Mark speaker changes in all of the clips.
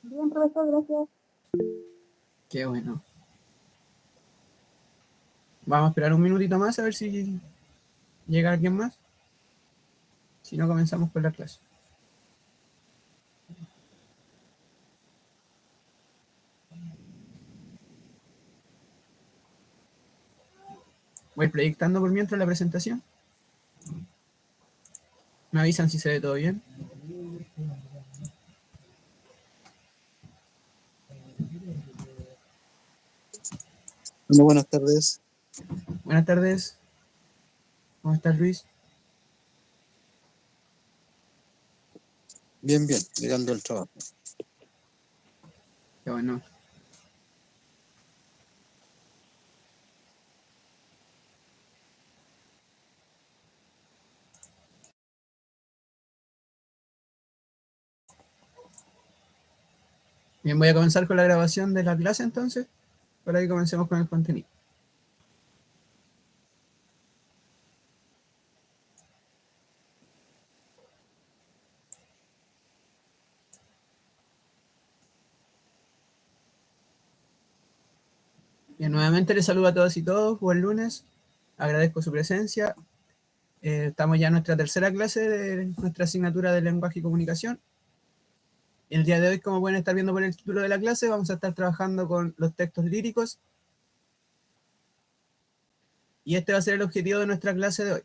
Speaker 1: Bien, profesor, gracias.
Speaker 2: Qué bueno. Vamos a esperar un minutito más a ver si llega alguien más. Si no, comenzamos con la clase. Voy proyectando por mientras la presentación. Me avisan si se ve todo bien.
Speaker 3: Hola, buenas tardes.
Speaker 2: Buenas tardes. ¿Cómo estás, Luis?
Speaker 3: Bien, llegando al trabajo.
Speaker 2: Qué bueno. Bien, voy a comenzar con la grabación de la clase entonces, para que comencemos con el contenido. Bien, nuevamente les saludo a todos y todos. Buen lunes. Agradezco su presencia. Estamos ya en nuestra tercera clase de nuestra asignatura de lenguaje y comunicación. El día de hoy, como pueden estar viendo por el título de la clase, vamos a estar trabajando con los textos líricos. Y este va a ser el objetivo de nuestra clase de hoy.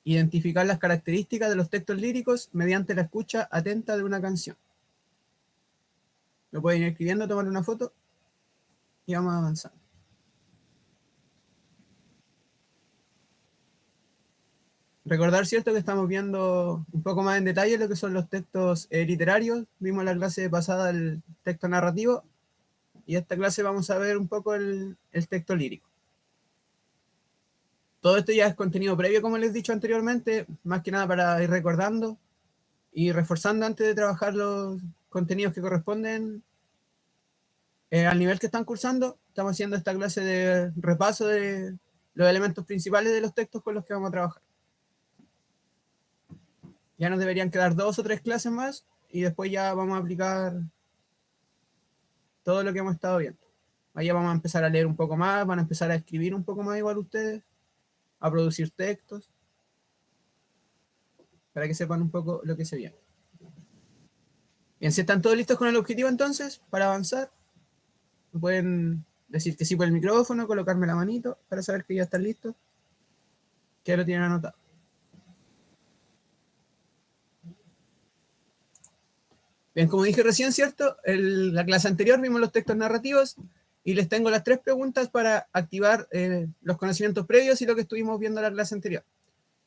Speaker 2: Identificar las características de los textos líricos mediante la escucha atenta de una canción. Lo pueden ir escribiendo, tomar una foto y vamos avanzando. Recordar, cierto, que estamos viendo un poco más en detalle lo que son los textos literarios. Vimos en la clase pasada el texto narrativo y esta clase vamos a ver un poco el texto lírico. Todo esto ya es contenido previo, como les he dicho anteriormente, más que nada para ir recordando y reforzando antes de trabajar los contenidos que corresponden al nivel que están cursando. Estamos haciendo esta clase de repaso de los elementos principales de los textos con los que vamos a trabajar. Ya nos deberían quedar 2 o 3 clases más y después ya vamos a aplicar todo lo que hemos estado viendo. Ahí ya vamos a empezar a leer un poco más, van a empezar a escribir un poco más igual ustedes, a producir textos, para que sepan un poco lo que se viene. Bien, si están todos listos con el objetivo entonces, para avanzar, pueden decir que sí por el micrófono, colocarme la manito para saber que ya están listos, que ya lo tienen anotado. Bien, como dije recién, ¿cierto? En la clase anterior vimos los textos narrativos y les tengo las 3 preguntas para activar los conocimientos previos y lo que estuvimos viendo en la clase anterior.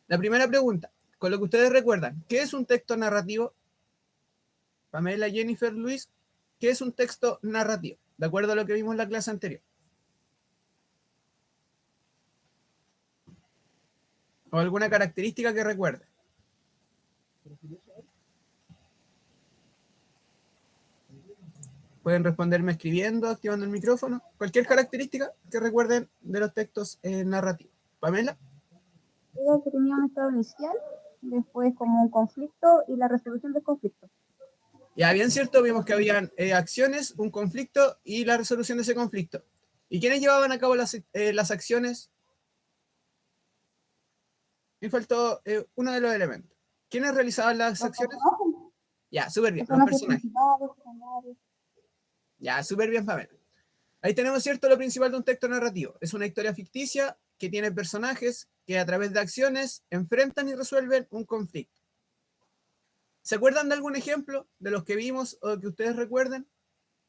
Speaker 2: La primera pregunta, con lo que ustedes recuerdan, ¿qué es un texto narrativo? Pamela, Jennifer, Luis, ¿qué es un texto narrativo? De acuerdo a lo que vimos en la clase anterior. ¿O alguna característica que recuerden? Pueden responderme escribiendo, activando el micrófono. Cualquier característica que recuerden de los textos narrativos. Pamela.
Speaker 1: Era que tenía un estado inicial, después como un conflicto y la resolución del conflicto.
Speaker 2: Ya bien, cierto, vimos que habían acciones, un conflicto y la resolución de ese conflicto. ¿Y quiénes llevaban a cabo las acciones? Me faltó uno de los elementos. ¿Quiénes realizaban las
Speaker 1: Los
Speaker 2: acciones?
Speaker 1: personajes,
Speaker 2: Ya, súper bien, los
Speaker 1: personajes
Speaker 2: personajes.
Speaker 1: principales, secundarios.
Speaker 2: Ya, súper bien, Pamela. Ahí tenemos, cierto, lo principal de un texto narrativo. Es una historia ficticia que tiene personajes que a través de acciones enfrentan y resuelven un conflicto. ¿Se acuerdan de algún ejemplo de los que vimos o que ustedes recuerden?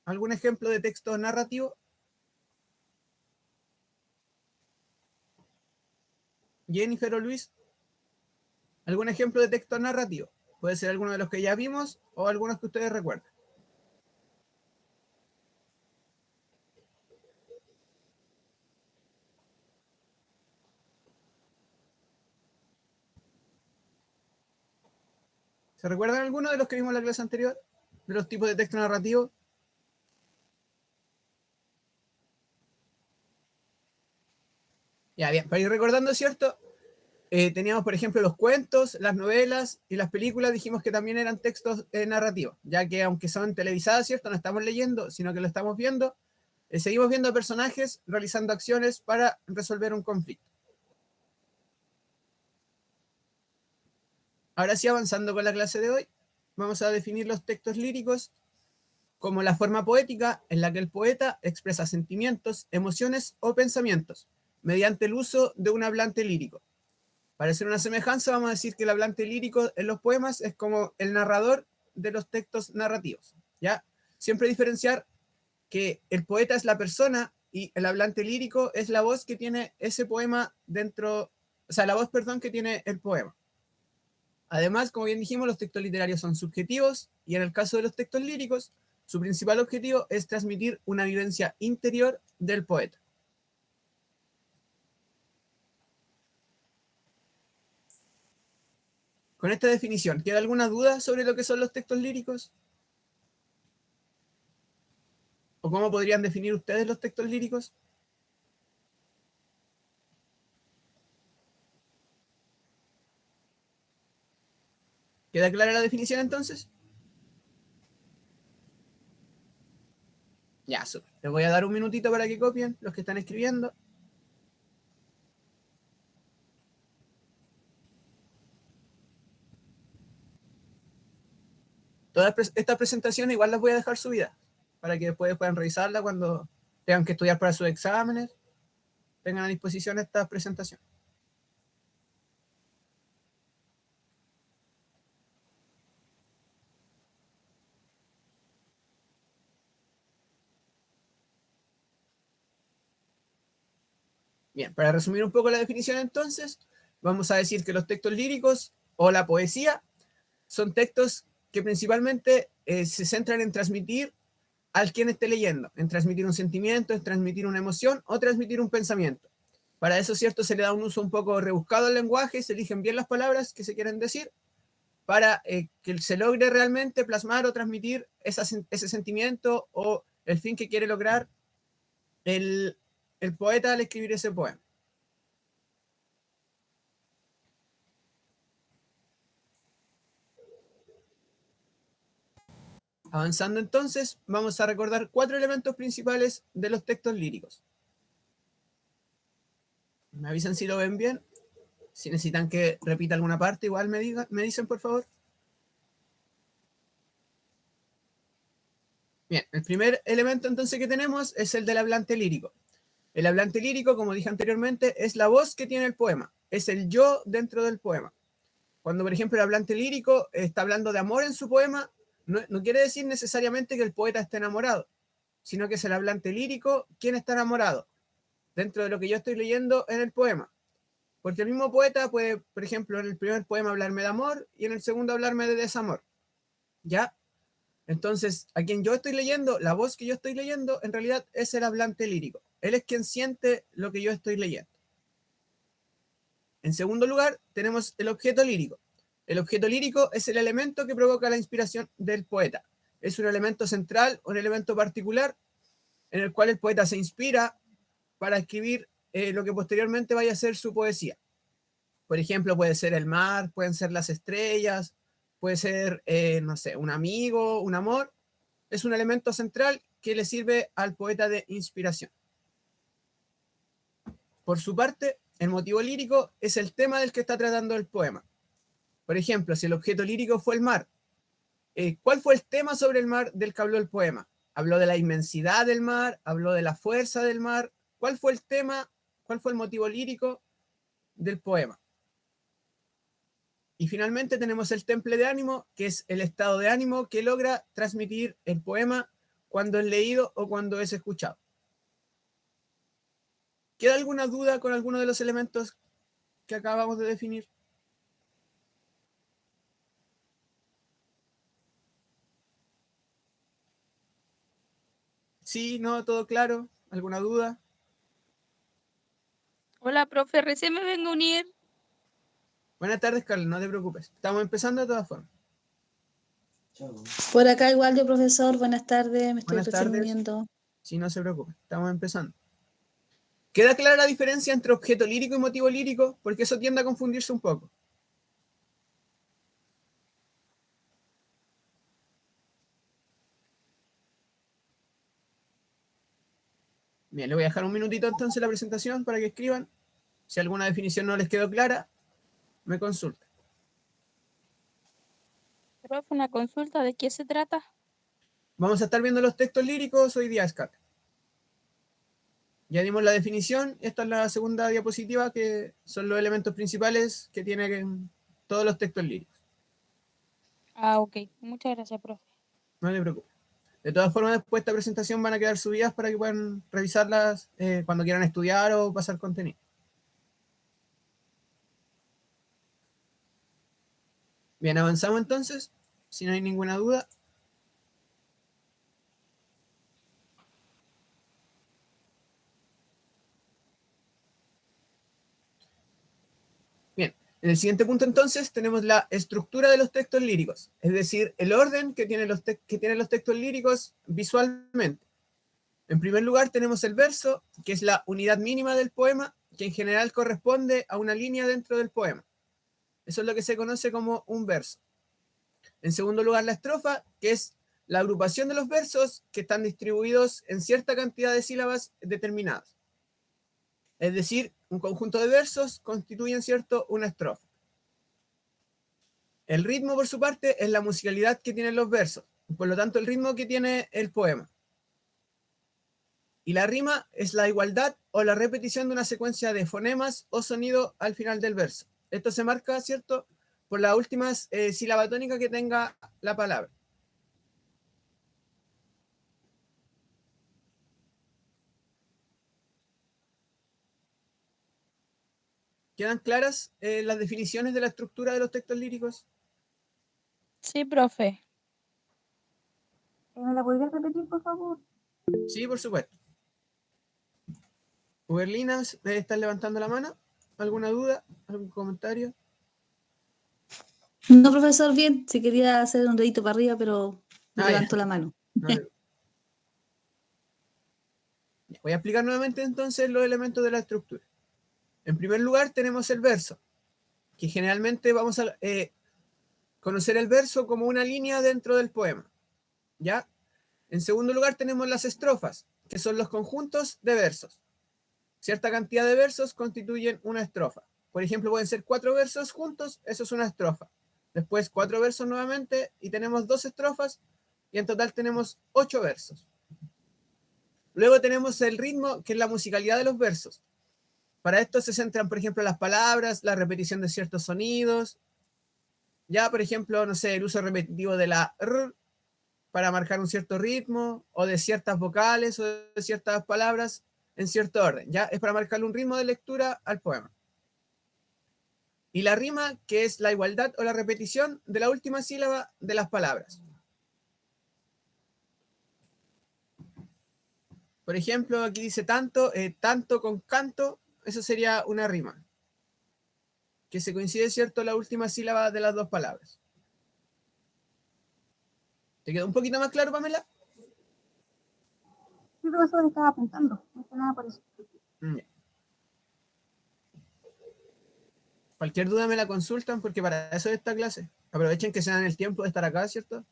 Speaker 2: ¿Algún ejemplo de texto narrativo? Jennifer o Luis, ¿algún ejemplo de texto narrativo? Puede ser alguno de los que ya vimos o algunos que ustedes recuerden. ¿Se recuerdan alguno de los que vimos en la clase anterior? ¿De los tipos de texto narrativo? Ya, bien, para ir recordando, ¿cierto? teníamos, por ejemplo, los cuentos, las novelas y las películas, dijimos que también eran textos narrativos, ya que aunque son televisadas, ¿cierto? No estamos leyendo, sino que lo estamos viendo. Seguimos viendo personajes realizando acciones para resolver un conflicto. Ahora sí, avanzando con la clase de hoy, vamos a definir los textos líricos como la forma poética en la que el poeta expresa sentimientos, emociones o pensamientos mediante el uso de un hablante lírico. Para hacer una semejanza, vamos a decir que el hablante lírico en los poemas es como el narrador de los textos narrativos, ¿ya? Siempre diferenciar que el poeta es la persona y el hablante lírico es la voz que tiene ese poema dentro, o sea, la voz, perdón, que tiene el poema. Además, como bien dijimos, los textos literarios son subjetivos y en el caso de los textos líricos, su principal objetivo es transmitir una vivencia interior del poeta. Con esta definición, ¿queda alguna duda sobre lo que son los textos líricos? ¿O cómo podrían definir ustedes los textos líricos? ¿Queda clara la definición entonces? Ya, super. Les voy a dar un minutito para que copien los que están escribiendo. Todas estas presentaciones igual las voy a dejar subidas para que después puedan revisarla cuando tengan que estudiar para sus exámenes, tengan a disposición esta presentación. Bien, para resumir un poco la definición entonces, vamos a decir que los textos líricos o la poesía son textos que principalmente se centran en transmitir al quien esté leyendo, en transmitir un sentimiento, en transmitir una emoción o transmitir un pensamiento. Para eso, cierto, se le da un uso un poco rebuscado al lenguaje, se eligen bien las palabras que se quieren decir para que se logre realmente plasmar o transmitir ese sentimiento o el fin que quiere lograr el poeta al escribir ese poema. Avanzando entonces, vamos a recordar 4 elementos principales de los textos líricos. Me avisan si lo ven bien. Si necesitan que repita alguna parte, igual me dicen, por favor. Bien, el primer elemento entonces que tenemos es el del hablante lírico. El hablante lírico, como dije anteriormente, es la voz que tiene el poema. Es el yo dentro del poema. Cuando, por ejemplo, el hablante lírico está hablando de amor en su poema, no quiere decir necesariamente que el poeta esté enamorado, sino que es el hablante lírico quien está enamorado dentro de lo que yo estoy leyendo en el poema. Porque el mismo poeta puede, por ejemplo, en el primer poema hablarme de amor y en el segundo hablarme de desamor. ¿Ya? Entonces, a quien yo estoy leyendo, la voz que yo estoy leyendo, en realidad es el hablante lírico. Él es quien siente lo que yo estoy leyendo. En segundo lugar, tenemos el objeto lírico. El objeto lírico es el elemento que provoca la inspiración del poeta. Es un elemento central, un elemento particular, en el cual el poeta se inspira para escribir lo que posteriormente vaya a ser su poesía. Por ejemplo, puede ser el mar, pueden ser las estrellas, puede ser, no sé, un amigo, un amor. Es un elemento central que le sirve al poeta de inspiración. Por su parte, el motivo lírico es el tema del que está tratando el poema. Por ejemplo, si el objeto lírico fue el mar, ¿cuál fue el tema sobre el mar del que habló el poema? ¿Habló de la inmensidad del mar? ¿Habló de la fuerza del mar? ¿Cuál fue el tema? ¿Cuál fue el motivo lírico del poema? Y finalmente tenemos el temple de ánimo, que es el estado de ánimo que logra transmitir el poema cuando es leído o cuando es escuchado. ¿Queda alguna duda con alguno de los elementos que acabamos de definir? ¿Sí? ¿No? ¿Todo claro? ¿Alguna duda?
Speaker 4: Hola, profe, recién me vengo a unir.
Speaker 2: Buenas tardes, Carlos, no te preocupes. Estamos empezando de todas formas.
Speaker 5: Por acá igual yo, profesor, buenas tardes, me estoy
Speaker 2: Buenas
Speaker 5: recién
Speaker 2: tardes.
Speaker 5: uniendo.
Speaker 2: Sí, no se preocupe, estamos empezando. ¿Queda clara la diferencia entre objeto lírico y motivo lírico? Porque eso tiende a confundirse un poco. Bien, le voy a dejar un minutito entonces la presentación para que escriban. Si alguna definición no les quedó clara, me consulta.
Speaker 4: Profe, una consulta, ¿de qué se trata?
Speaker 2: Vamos a estar viendo los textos líricos hoy día, Scat. Ya dimos la definición. Esta es la segunda diapositiva, que son los elementos principales que tienen todos los textos líricos.
Speaker 4: Ah, ok. Muchas gracias, profe.
Speaker 2: No te preocupes. De todas formas, después de esta presentación van a quedar subidas para que puedan revisarlas cuando quieran estudiar o pasar contenido. Bien, avanzamos entonces, si no hay ninguna duda. Bien, en el siguiente punto entonces tenemos la estructura de los textos líricos, es decir, el orden que tienen los textos líricos visualmente. En primer lugar tenemos el verso, que es la unidad mínima del poema, que en general corresponde a una línea dentro del poema. Eso es lo que se conoce como un verso. En segundo lugar, la estrofa, que es la agrupación de los versos que están distribuidos en cierta cantidad de sílabas determinadas. Es decir, un conjunto de versos constituyen, ¿cierto?, una estrofa. El ritmo, por su parte, es la musicalidad que tienen los versos, por lo tanto, el ritmo que tiene el poema. Y la rima es la igualdad o la repetición de una secuencia de fonemas o sonido al final del verso. Esto se marca, ¿cierto?, por las últimas sílaba tónica que tenga la palabra. ¿Quedan claras las definiciones de la estructura de los textos líricos?
Speaker 4: Sí, profe.
Speaker 1: ¿Me la podrías repetir, por favor?
Speaker 2: Sí, por supuesto. Uberlinas, ¿estás levantando la mano? ¿Alguna duda? ¿Algún comentario?
Speaker 5: No, profesor, bien, si quería hacer un dedito para arriba, pero me
Speaker 2: Ya.
Speaker 5: levantó la mano.
Speaker 2: No Voy a explicar nuevamente entonces los elementos de la estructura. En primer lugar tenemos el verso, que generalmente vamos a conocer el verso como una línea dentro del poema. ¿Ya? En segundo lugar tenemos las estrofas, que son los conjuntos de versos. Cierta cantidad de versos constituyen una estrofa. Por ejemplo, pueden ser 4 versos juntos, eso es una estrofa. Después 4 versos nuevamente y tenemos 2 estrofas y en total tenemos 8 versos. Luego tenemos el ritmo, que es la musicalidad de los versos. Para esto se centran, por ejemplo, las palabras, la repetición de ciertos sonidos. Ya, por ejemplo, no sé, el uso repetitivo de la R para marcar un cierto ritmo, o de ciertas vocales o de ciertas palabras en cierto orden. Ya, es para marcarle un ritmo de lectura al poema. Y la rima, que es la igualdad o la repetición de la última sílaba de las palabras. Por ejemplo, aquí dice tanto, tanto con canto, eso sería una rima. Que se coincide, ¿cierto?, la última sílaba de las dos palabras. ¿Te quedó un poquito más claro, Pamela?
Speaker 1: Sí, profesor, estaba apuntando. No está nada por eso.
Speaker 2: Cualquier duda me la consultan, porque para eso es esta clase. Aprovechen que se dan el tiempo de estar acá, ¿cierto?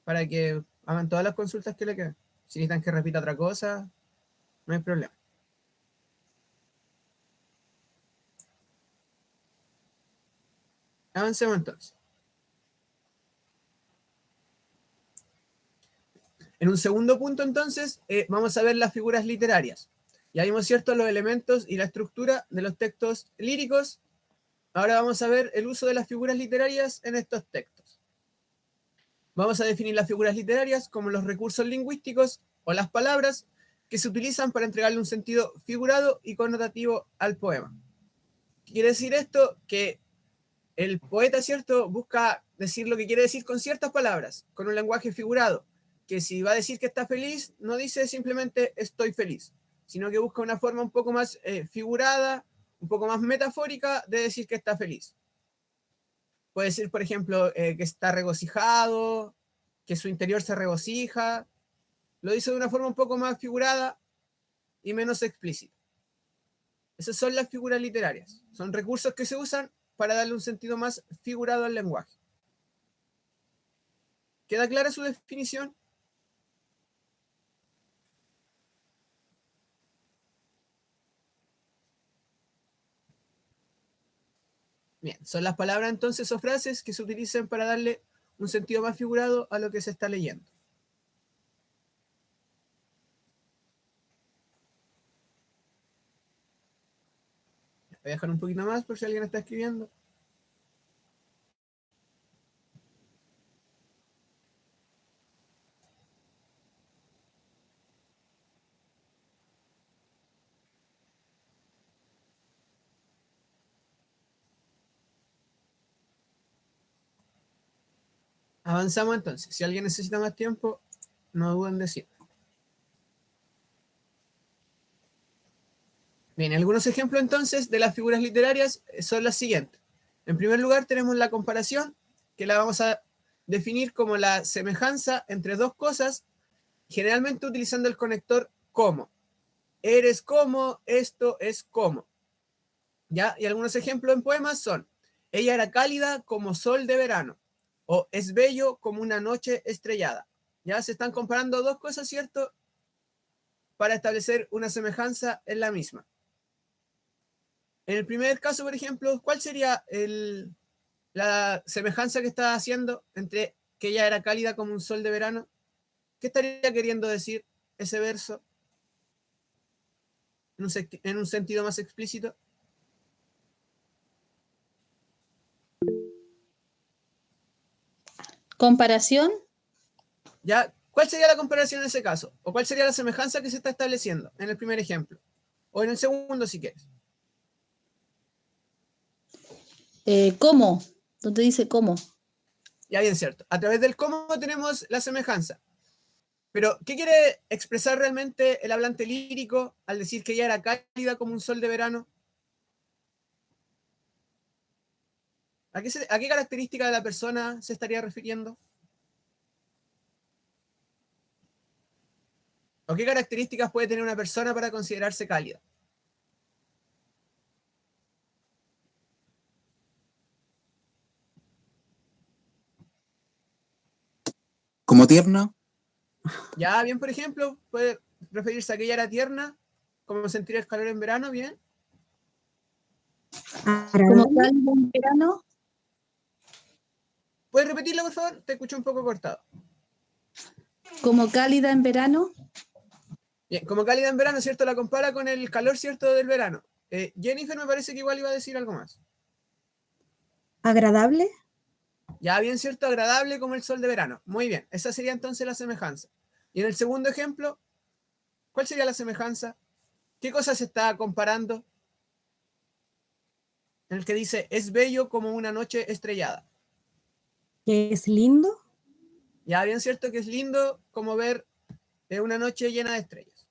Speaker 2: Para que hagan todas las consultas que le queden. Si necesitan que repita otra cosa, no hay problema. Avancemos entonces. En un segundo punto, entonces, vamos a ver las figuras literarias. Ya vimos, ¿cierto?, los elementos y la estructura de los textos líricos. Ahora vamos a ver el uso de las figuras literarias en estos textos. Vamos a definir las figuras literarias como los recursos lingüísticos o las palabras que se utilizan para entregarle un sentido figurado y connotativo al poema. Quiere decir esto que el poeta, ¿cierto?, busca decir lo que quiere decir con ciertas palabras, con un lenguaje figurado, que si va a decir que está feliz, no dice simplemente estoy feliz, sino que busca una forma un poco más figurada, un poco más metafórica de decir que está feliz. Puede decir, por ejemplo, que está regocijado, que su interior se regocija. Lo dice de una forma un poco más figurada y menos explícita. Esas son las figuras literarias. Son recursos que se usan para darle un sentido más figurado al lenguaje. ¿Queda clara su definición? Bien, son las palabras entonces o frases que se utilizan para darle un sentido más figurado a lo que se está leyendo. Voy a dejar un poquito más por si alguien está escribiendo. Avanzamos entonces. Si alguien necesita más tiempo, no duden en decir. Bien, algunos ejemplos entonces de las figuras literarias son las siguientes. En primer lugar tenemos la comparación, que la vamos a definir como la semejanza entre dos cosas, generalmente utilizando el conector como. Eres como, esto es como. ¿Ya? Y algunos ejemplos en poemas son: ella era cálida como sol de verano, o es bello como una noche estrellada. Ya se están comparando dos cosas, ¿cierto? Para establecer una semejanza en la misma. En el primer caso, por ejemplo, ¿cuál sería la semejanza que está haciendo entre que ella era cálida como un sol de verano? ¿Qué estaría queriendo decir ese verso en un sentido más explícito?
Speaker 5: Comparación.
Speaker 2: ¿Ya? ¿Cuál sería la comparación en ese caso? ¿O cuál sería la semejanza que se está estableciendo en el primer ejemplo? O en el segundo, si quieres.
Speaker 5: ¿Cómo? ¿Dónde dice cómo?
Speaker 2: Ya bien, cierto. A través del cómo tenemos la semejanza. Pero, ¿qué quiere expresar realmente el hablante lírico al decir que ella era cálida como un sol de verano? ¿A qué característica de la persona se estaría refiriendo? ¿O qué características puede tener una persona para considerarse cálida?
Speaker 3: Como tierna,
Speaker 2: Ya, bien, por ejemplo, puede referirse a que ella era tierna, como sentir el calor en verano, bien.
Speaker 5: Como cálido en verano.
Speaker 2: ¿Puedes repetirlo, por favor? Te escucho un poco cortado.
Speaker 5: Como cálida en verano.
Speaker 2: Bien, como cálida en verano, ¿cierto? La compara con el calor, ¿cierto? Del verano. Jennifer me parece que igual iba a decir algo más.
Speaker 1: ¿Agradable?
Speaker 2: Ya, bien, ¿cierto? Agradable como el sol de verano. Muy bien, esa sería entonces la semejanza. Y en el segundo ejemplo, ¿cuál sería la semejanza? ¿Qué cosa se está comparando? En el que dice, es bello como una noche estrellada.
Speaker 1: ¿Que es lindo?
Speaker 2: Ya, bien, ¿cierto? Que es lindo como ver una noche llena de estrellas.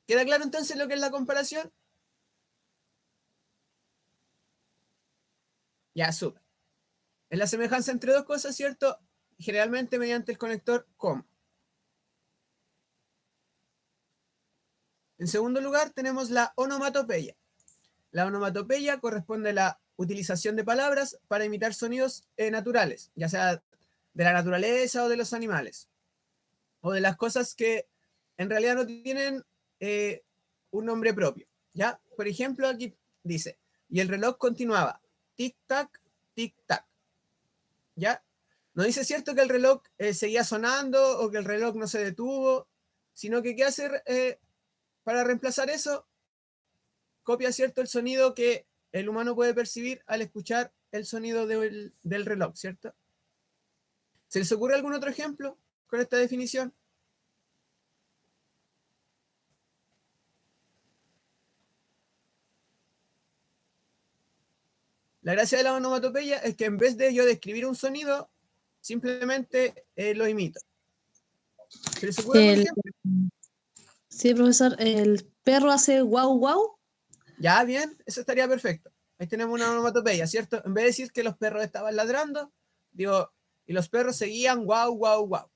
Speaker 2: ¿Queda claro entonces lo que es la comparación? Ya, súper. Es la semejanza entre dos cosas, ¿cierto? Generalmente mediante el conector como. En segundo lugar, tenemos la onomatopeya. La onomatopeya corresponde a la utilización de palabras para imitar sonidos naturales, ya sea de la naturaleza o de los animales, o de las cosas que en realidad no tienen un nombre propio. ¿Ya? Por ejemplo, aquí dice, y el reloj continuaba, tic-tac, tic-tac. ¿Ya? No dice cierto que el reloj seguía sonando o que el reloj no se detuvo, sino que ¿qué hace para reemplazar eso? Copia cierto el sonido que el humano puede percibir al escuchar el sonido del reloj, ¿cierto? ¿Se les ocurre algún otro ejemplo con esta definición? La gracia de la onomatopeya es que en vez de yo describir un sonido, simplemente lo imito. ¿Se les ocurre algún ejemplo?
Speaker 5: Sí, profesor, el perro hace guau guau.
Speaker 2: Ya, bien, eso estaría perfecto. Ahí tenemos una onomatopeya, ¿cierto? En vez de decir que los perros estaban ladrando, digo, y los perros seguían guau, guau, guau.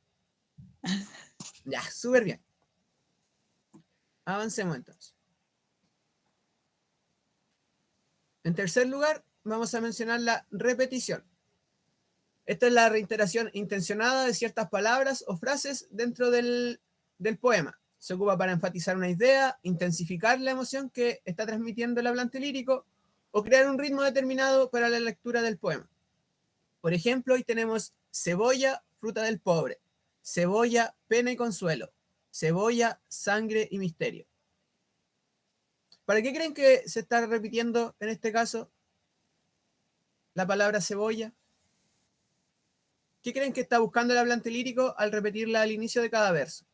Speaker 2: Ya, súper bien. Avancemos entonces. En tercer lugar, vamos a mencionar la repetición. Esta es la reiteración intencionada de ciertas palabras o frases dentro del poema. Se ocupa para enfatizar una idea, intensificar la emoción que está transmitiendo el hablante lírico o crear un ritmo determinado para la lectura del poema. Por ejemplo, hoy tenemos cebolla, fruta del pobre, cebolla, pena y consuelo, cebolla, sangre y misterio. ¿Para qué creen que se está repitiendo en este caso la palabra cebolla? ¿Qué creen que está buscando el hablante lírico al repetirla al inicio de cada verso?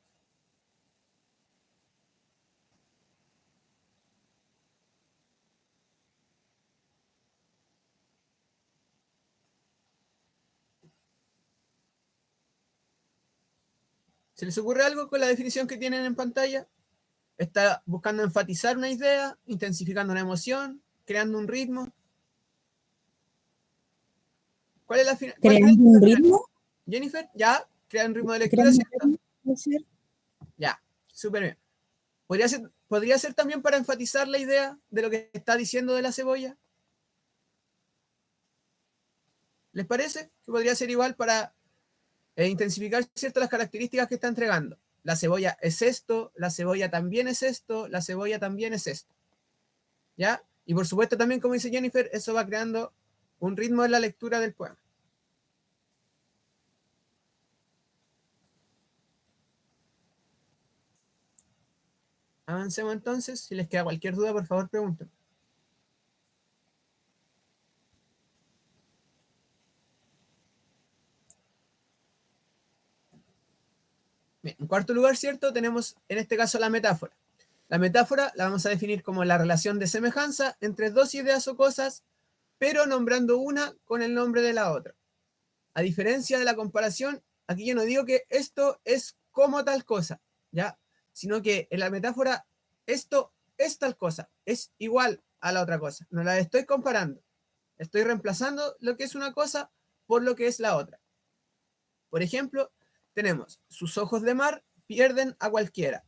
Speaker 2: ¿Se les ocurre algo con la definición que tienen en pantalla? Está buscando enfatizar una idea, intensificando una emoción, creando un ritmo. ¿Cuál es la final?
Speaker 6: ¿Creando un ritmo?
Speaker 2: Jennifer, ya, crea un ritmo de lectura,
Speaker 6: ¿Creando
Speaker 2: ¿cierto?
Speaker 6: un ritmo? ¿Puede ser?
Speaker 2: Ya, súper bien. ¿Podría ser también para enfatizar la idea de lo que está diciendo de la cebolla? ¿Les parece? Que podría ser igual para intensificar ciertas las características que está entregando. La cebolla es esto, la cebolla también es esto, la cebolla también es esto. ¿Ya? Y por supuesto también, como dice Jennifer, eso va creando un ritmo en la lectura del poema. Avancemos entonces. Si les queda cualquier duda, por favor, pregunten. Bien, en cuarto lugar, ¿cierto? Tenemos en este caso la metáfora. La metáfora la vamos a definir como la relación de semejanza entre dos ideas o cosas, pero nombrando una con el nombre de la otra. A diferencia de la comparación, aquí yo no digo que esto es como tal cosa, ¿ya? Sino que en la metáfora esto es tal cosa, es igual a la otra cosa. No la estoy comparando. Estoy reemplazando lo que es una cosa por lo que es la otra. Por ejemplo, tenemos sus ojos de mar pierden a cualquiera.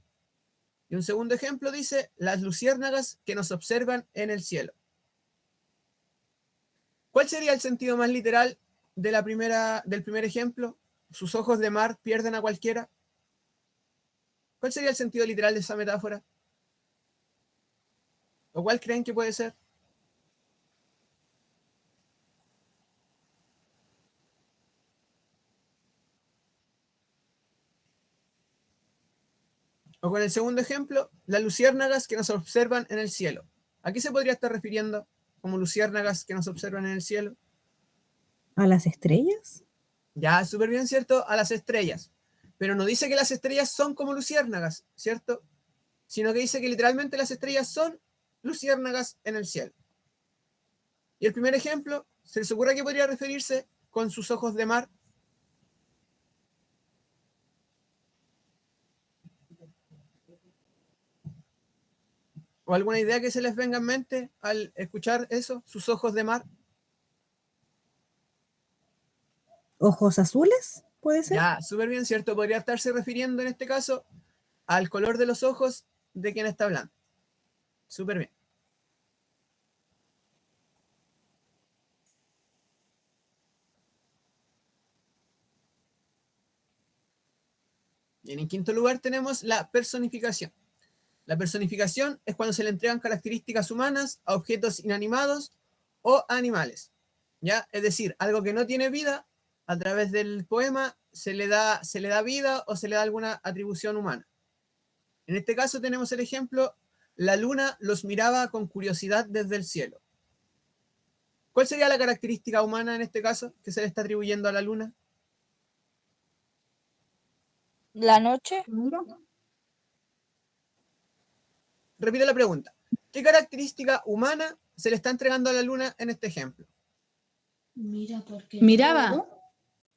Speaker 2: Y un segundo ejemplo dice las luciérnagas que nos observan en el cielo. ¿Cuál sería el sentido más literal de del primer ejemplo? Sus ojos de mar pierden a cualquiera. ¿Cuál sería el sentido literal de esa metáfora? ¿O cuál creen que puede ser? O con el segundo ejemplo, las luciérnagas que nos observan en el cielo. ¿A qué se podría estar refiriendo como luciérnagas que nos observan en el cielo?
Speaker 6: ¿A las estrellas?
Speaker 2: Ya, súper bien, ¿cierto? A las estrellas. Pero no dice que las estrellas son como luciérnagas, ¿cierto? Sino que dice que literalmente las estrellas son luciérnagas en el cielo. Y el primer ejemplo, ¿se les ocurre que podría referirse con sus ojos de mar? ¿O alguna idea que se les venga en mente al escuchar eso? Sus ojos de mar.
Speaker 6: ¿Ojos azules? ¿Puede ser?
Speaker 2: Ya, súper bien, ¿cierto? Podría estarse refiriendo en este caso al color de los ojos de quien está hablando. Súper bien. Bien, en quinto lugar tenemos la personificación. La personificación es cuando se le entregan características humanas a objetos inanimados o animales. ¿Ya? Es decir, algo que no tiene vida, a través del poema se le da vida o se le da alguna atribución humana. En este caso tenemos el ejemplo, la luna los miraba con curiosidad desde el cielo. ¿Cuál sería la característica humana en este caso que se le está atribuyendo a la luna?
Speaker 4: La noche,
Speaker 1: Mira,
Speaker 2: Repito la pregunta. ¿Qué característica humana se le está entregando a la luna en este ejemplo?
Speaker 5: Miraba.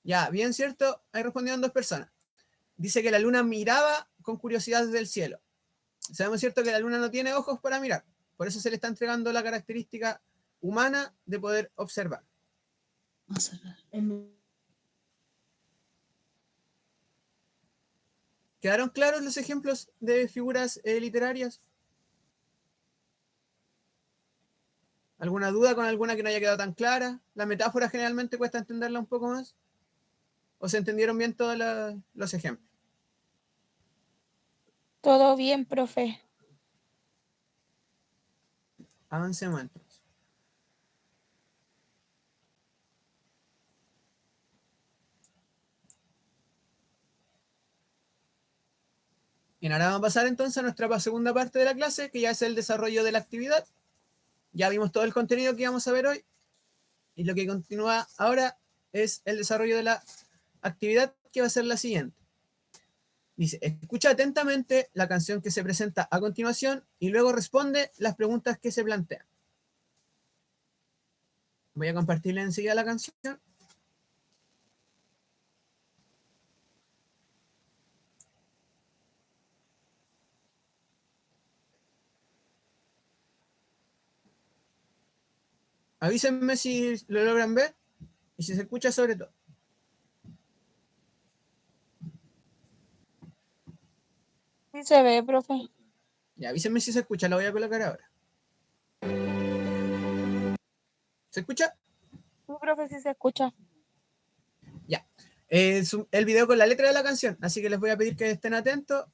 Speaker 2: Ya, bien cierto, ahí respondieron dos personas. Dice que la luna miraba con curiosidad desde el cielo. Sabemos cierto que la luna no tiene ojos para mirar, por eso se le está entregando la característica humana de poder observar. ¿Quedaron claros los ejemplos de figuras literarias? ¿Alguna duda con alguna que no haya quedado tan clara? ¿La metáfora generalmente cuesta entenderla un poco más? ¿O se entendieron bien todos los ejemplos?
Speaker 4: Todo bien, profe.
Speaker 2: Avancemos entonces. Bien, ahora vamos a pasar entonces a nuestra segunda parte de la clase, que ya es el desarrollo de la actividad. Ya vimos todo el contenido que íbamos a ver hoy. Y lo que continúa ahora es el desarrollo de la actividad, que va a ser la siguiente. Dice, escucha atentamente la canción que se presenta a continuación y luego responde las preguntas que se plantean. Voy a compartirle enseguida la canción. Avísenme si lo logran ver y si se escucha sobre todo.
Speaker 4: Sí se ve, profe.
Speaker 2: Ya, avísenme si se escucha, la voy a colocar ahora. ¿Se escucha?
Speaker 4: Sí, profe, sí se escucha.
Speaker 2: Ya. El video con la letra de la canción, así que les voy a pedir que estén atentos,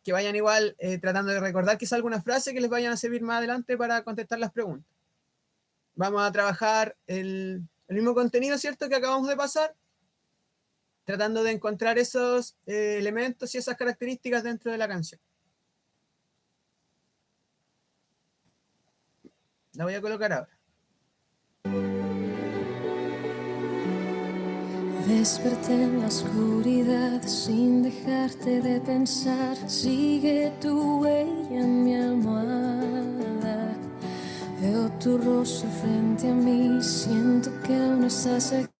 Speaker 2: que vayan igual tratando de recordar quizá alguna frase que les vayan a servir más adelante para contestar las preguntas. Vamos a trabajar el mismo contenido, ¿cierto?, que acabamos de pasar, tratando de encontrar esos elementos y esas características dentro de la canción. La voy a colocar ahora.
Speaker 7: Desperté en la oscuridad sin dejarte de pensar. Sigue tu huella en mi almohada. Veo tu rostro frente a mí. Siento que aún estás aquí.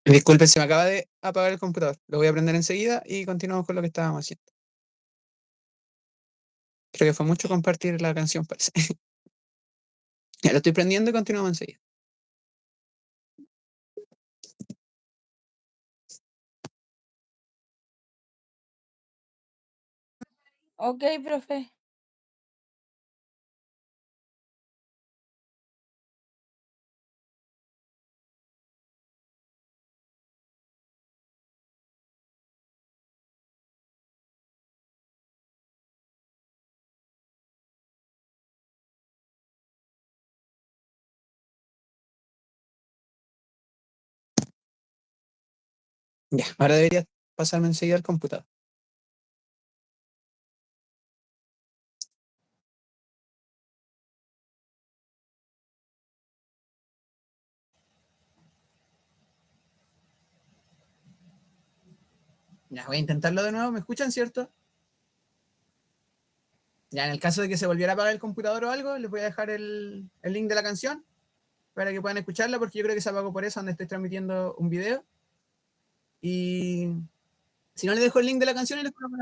Speaker 2: Disculpen, se me acaba de apagar el computador. Lo voy a prender enseguida y continuamos con lo que estábamos haciendo. Creo que fue mucho compartir la canción, parece. Ya lo estoy prendiendo y continuamos enseguida.
Speaker 4: Ok, profe.
Speaker 2: Ya, ahora debería pasarme enseguida al computador. Ya, voy a intentarlo de nuevo. ¿Me escuchan, cierto? Ya, en el caso de que se volviera a apagar el computador o algo, les voy a dejar el link de la canción para que puedan escucharla, porque yo creo que se apagó por eso, donde estoy transmitiendo un video. Y si no, les dejo el link de la canción y les pongo.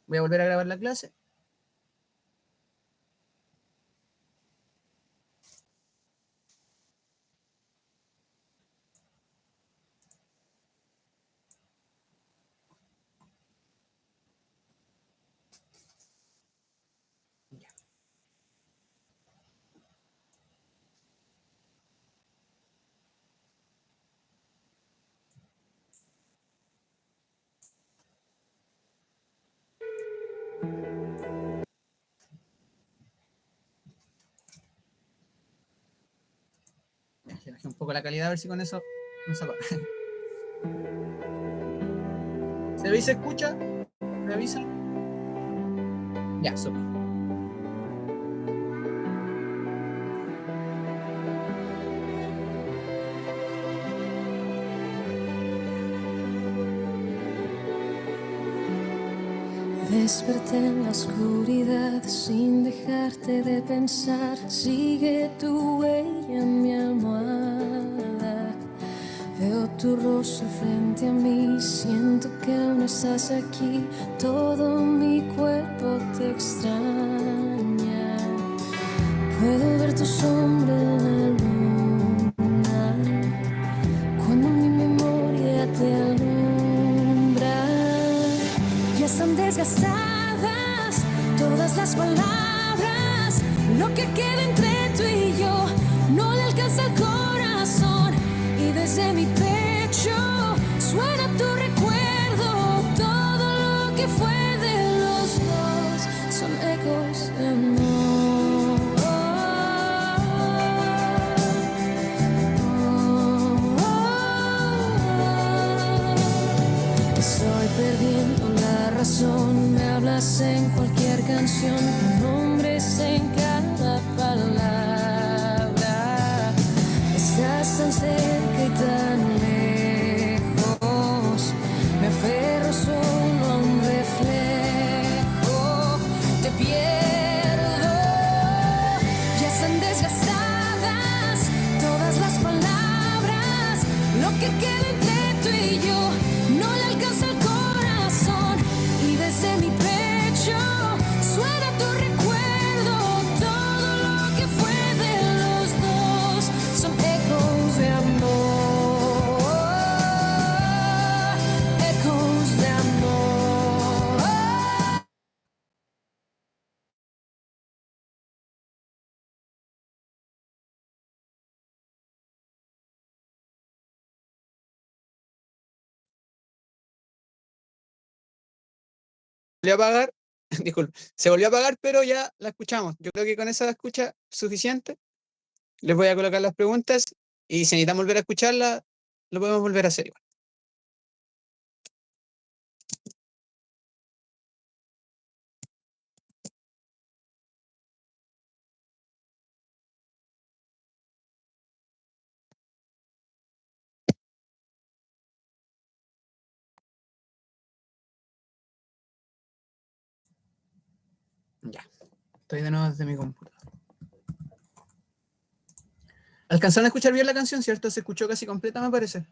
Speaker 2: Voy a volver a grabar la clase. Ya, le bajé un poco la calidad, a ver si con eso no se apaga. ¿Se ve y se escucha? ¿Me avisan? Ya, súper.
Speaker 7: Desperté en la oscuridad sin dejarte de pensar. Sigue tu huella en mi almohada. Veo tu rostro frente a mí, siento que aún estás aquí. Todo mi cuerpo te extraña. Puedo ver tu sombra en la luna cuando mi memoria te alumbra. Ya están desgastadas todas las palabras. Lo que queda entre tú y yo no le alcanza el corazón. Y desde mi pecho suena tu recuerdo. Todo lo que fue de los dos son ecos de amor. Estoy perdiendo la razón. Me hablas en cualquier canción, con nombres en cada palabra. Estás tan cerca y tan lejos. Me aferro solo a un reflejo. Te pierdo. Ya están desgastadas todas las palabras. Lo que queda entre tú y yo no le alcanza el corazón. Y desde mi pecho suena tu recuerdo. Todo lo que fue de los dos son ecos de amor. Ecos de amor.
Speaker 2: Volvió a apagar, disculpe, se volvió a apagar, pero ya la escuchamos. Yo creo que con esa escucha suficiente. Les voy a colocar las preguntas y si necesitan volver a escucharla, lo podemos volver a hacer igual. Ya, estoy de nuevo desde mi computador. ¿Alcanzaron a escuchar bien la canción, cierto? Se escuchó casi completa, me parece.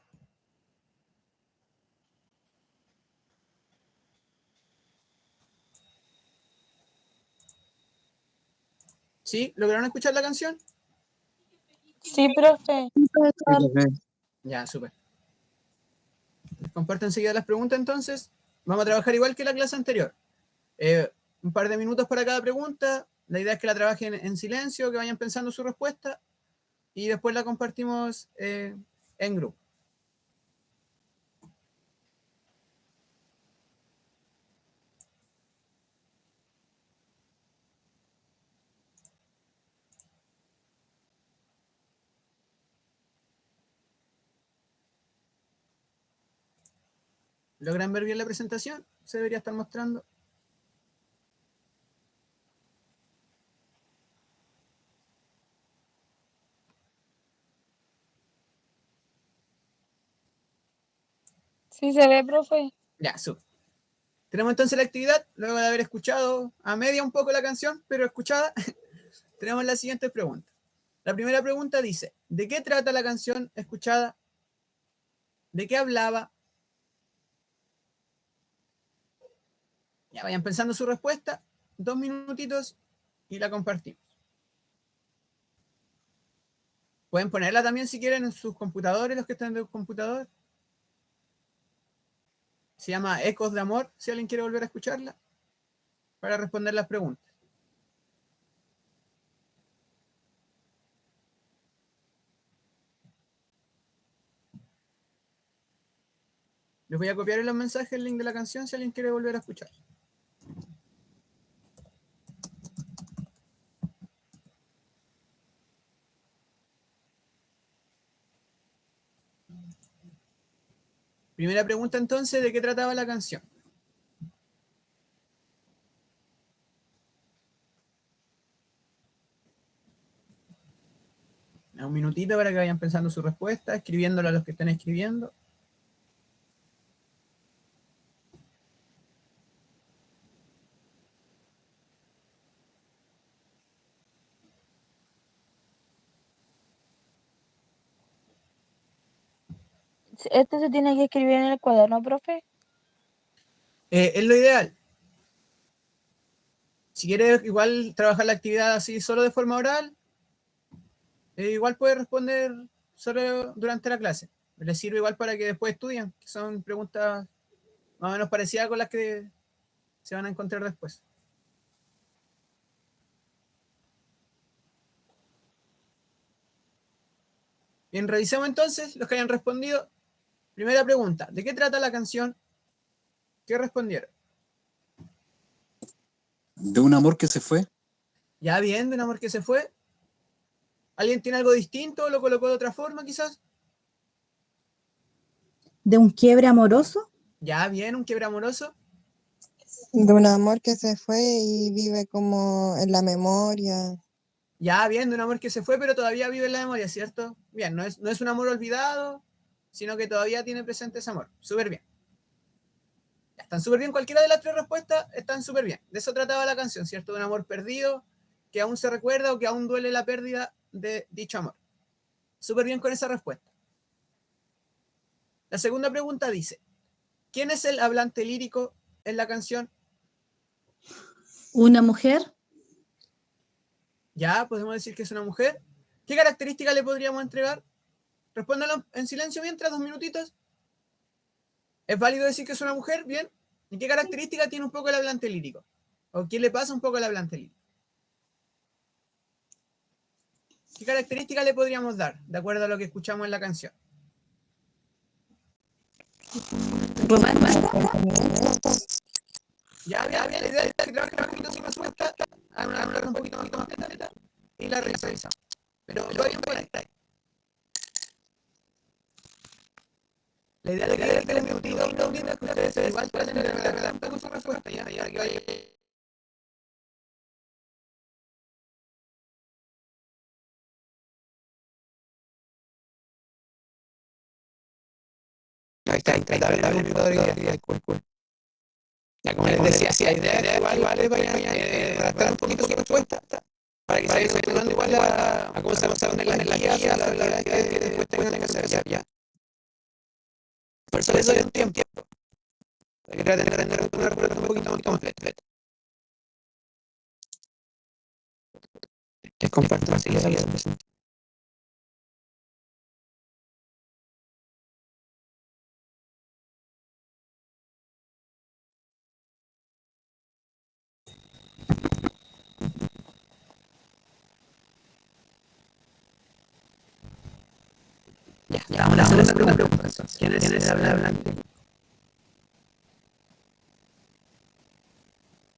Speaker 2: ¿Sí? ¿Lograron escuchar la canción?
Speaker 4: Sí, profe.
Speaker 2: Ya, súper. Les comparto enseguida las preguntas, entonces. Vamos a trabajar igual que la clase anterior. Un par de minutos para cada pregunta. La idea es que la trabajen en silencio, que vayan pensando su respuesta y después la compartimos en grupo. ¿Logran ver bien la presentación? Se debería estar mostrando.
Speaker 4: Sí se ve, profe.
Speaker 2: Ya, súper. Tenemos entonces la actividad, luego de haber escuchado a media un poco la canción, pero escuchada, tenemos las siguientes preguntas. La primera pregunta dice, ¿de qué trata la canción escuchada? ¿De qué hablaba? Ya vayan pensando su respuesta, 2 minutitos y la compartimos. Pueden ponerla también si quieren en sus computadores, los que están en el computador. Se llama Ecos de Amor, si alguien quiere volver a escucharla, para responder las preguntas. Les voy a copiar en los mensajes el link de la canción si alguien quiere volver a escuchar. Primera pregunta entonces, ¿de qué trataba la canción? Un minutito para que vayan pensando su respuesta, escribiéndola a los que están escribiendo.
Speaker 4: Esto se tiene que escribir en el cuaderno, profe.
Speaker 2: Es lo ideal. Si quieres igual trabajar la actividad así solo de forma oral, igual puedes responder solo durante la clase. Les sirve igual para que después estudien, que son preguntas más o menos parecidas con las que se van a encontrar después. Bien, revisemos entonces los que hayan respondido. Primera pregunta, ¿de qué trata la canción? ¿Qué respondieron?
Speaker 3: De un amor que se fue.
Speaker 2: Ya bien, de un amor que se fue. ¿Alguien tiene algo distinto? ¿Lo colocó de otra forma quizás?
Speaker 6: ¿De un quiebre amoroso?
Speaker 2: Ya bien, un quiebre amoroso.
Speaker 8: De un amor que se fue y vive como en la memoria.
Speaker 2: Ya bien, de un amor que se fue, pero todavía vive en la memoria, ¿cierto? Bien, no es un amor olvidado, sino que todavía tiene presente ese amor. Súper bien. Ya, están súper bien. Cualquiera de las tres respuestas están súper bien. De eso trataba la canción, ¿cierto? De un amor perdido, que aún se recuerda o que aún duele la pérdida de dicho amor. Súper bien con esa respuesta. La segunda pregunta dice, ¿quién es el hablante lírico en la canción?
Speaker 5: Una mujer.
Speaker 2: Ya, podemos decir que es una mujer. ¿Qué característica le podríamos entregar? Respóndalo en silencio mientras, 2 minutitos. ¿Es válido decir que es una mujer? Bien. ¿Y qué característica tiene un poco el hablante lírico? ¿O qué le pasa un poco al hablante lírico? ¿Qué característica le podríamos dar, de acuerdo a lo que escuchamos en la canción? Ya, bien, la idea es que trabajen un poquito su respuesta, hagan una un poquito más completa y la revisamos. Pero vayan por ahí. La idea de que el minutito es que ustedes igual pueden arreglar un poco su respuesta, ya que vaya. Ahí está, la computadora cool. Ya, como les decía, si la idea igual vayan a redactar un poquito su respuesta, para que se vayan acostumbrando igual a cómo se van a poner las guías, a las actividades que después tengan que hacer, ya. Por eso les doy un tiempo, para que traten de tener una respuesta un poquito más completa. Les comparto así la guía. Ya, vamos a la segunda pregunta. ¿Quién es el hablante?